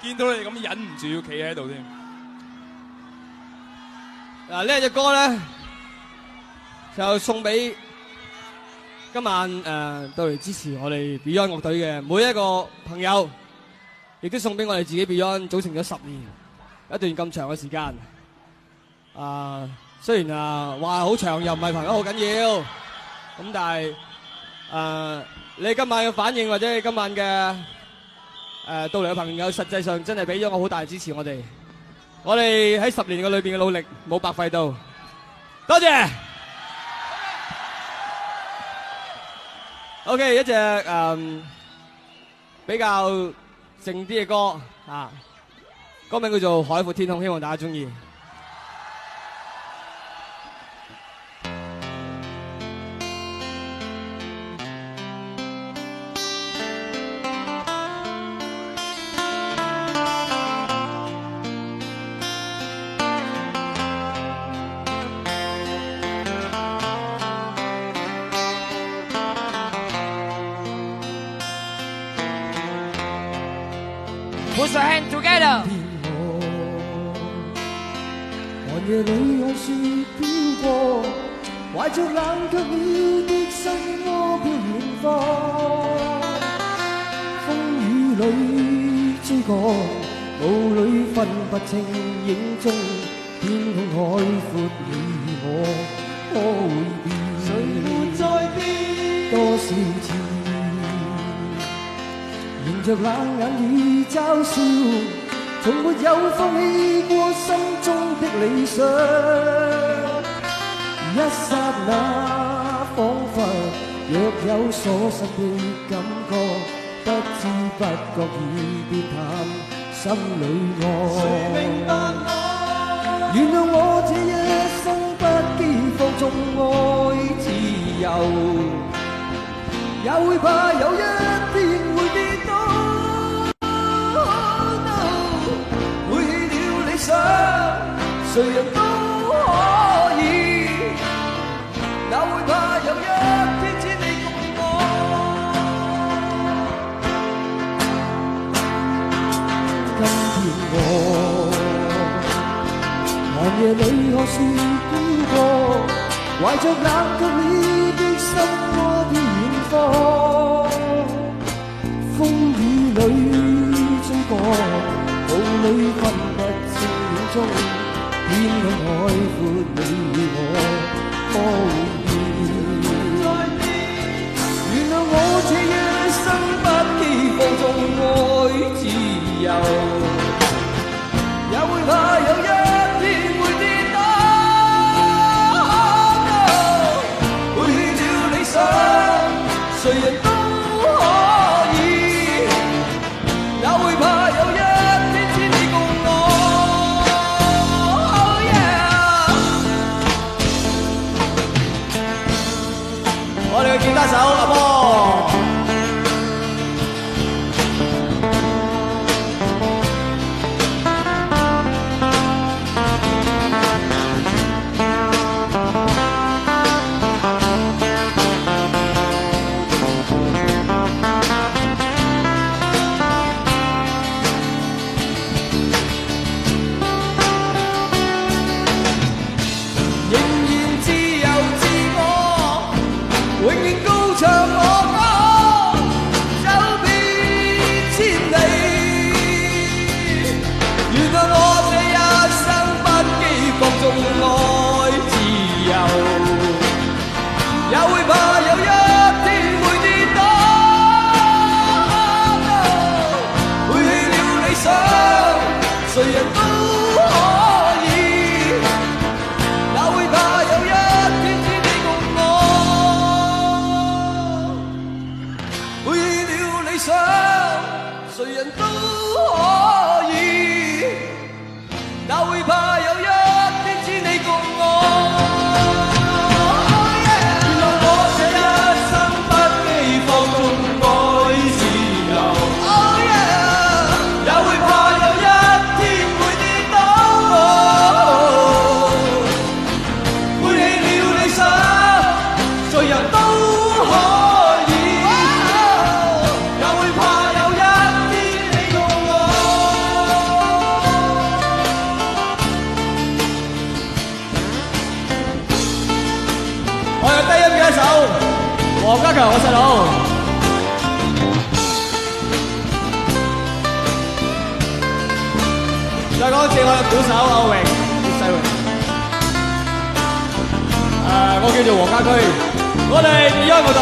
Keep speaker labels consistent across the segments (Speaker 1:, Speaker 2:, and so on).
Speaker 1: 見到你咁忍唔住要企喺度添。
Speaker 2: 嗱，呢隻歌咧就送俾今晚到嚟支持我哋 Beyond 樂隊嘅每一個朋友，亦都送俾我哋自己 Beyond 組成咗10年一段咁長嘅時間。雖然話好長又唔係朋友好緊要，咁但係你今晚嘅反應或者你今晚嘅到嚟嘅朋友，實際上真係俾咗我好大嘅支持我哋。我哋喺10年嘅裏邊嘅努力冇白費到，多謝。OK， 一隻比較靜啲嘅歌歌名叫做《海闊天空》，希望大家中意。
Speaker 3: Put your hands together。
Speaker 4: 寒夜裏有雪飄過，懷着冷卻了的心窩飄遠方，風雨裏追趕，霧裏分不清影蹤，天空海闊你我可會變？誰沒在變？多少次迎着冷眼與嘲笑，從沒有放棄過心中的理想。一剎那彷彿若有所失的感覺，不知不覺已變淡心裏愛。誰明白我？原諒我這一生不羈放縱愛自由，也會怕有一天會跌倒。背棄了理想，誰人都可以，也會怕有一天只你共我。今天我寒夜裏看雪飄過，懷着冷卻了的心窩飄遠方，風雨裏追趕，霧裏分不清影蹤，天空海闊你我可會變？原諒我這一生不羈放縱愛自由，也會怕有一天會跌倒。背棄了理想，誰人都可以，也會怕有一天只你共我。Oh yeah！ 我哋嘅吉他手阿波。誰人都可以，也會怕有一天只你共我。背棄了理想，誰人都可以，也會怕有一天只你共我。
Speaker 2: 黃家強我細佬。再講一次我嘅鼓手阿榮，葉世榮。我叫做黃家駒，我哋Beyond樂隊。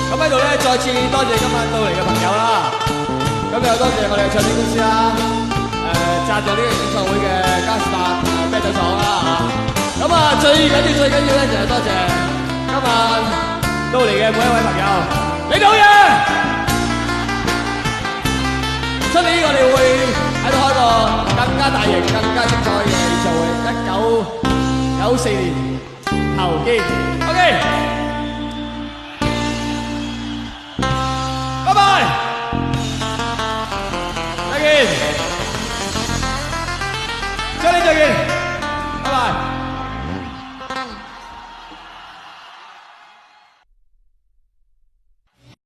Speaker 2: 咁喺度咧，再次多謝今晚到嚟嘅朋友啦。咁又多謝我哋嘅唱片公司啦，贊助呢個演唱會嘅嘉士伯啤酒廠啦嚇。咁啊，最緊要咧就係多謝今晚到嚟嘅每一位朋友，你哋好嘢！出年我哋會喺度開個更加大型、更加精彩嘅演唱會，1994年後見。OK。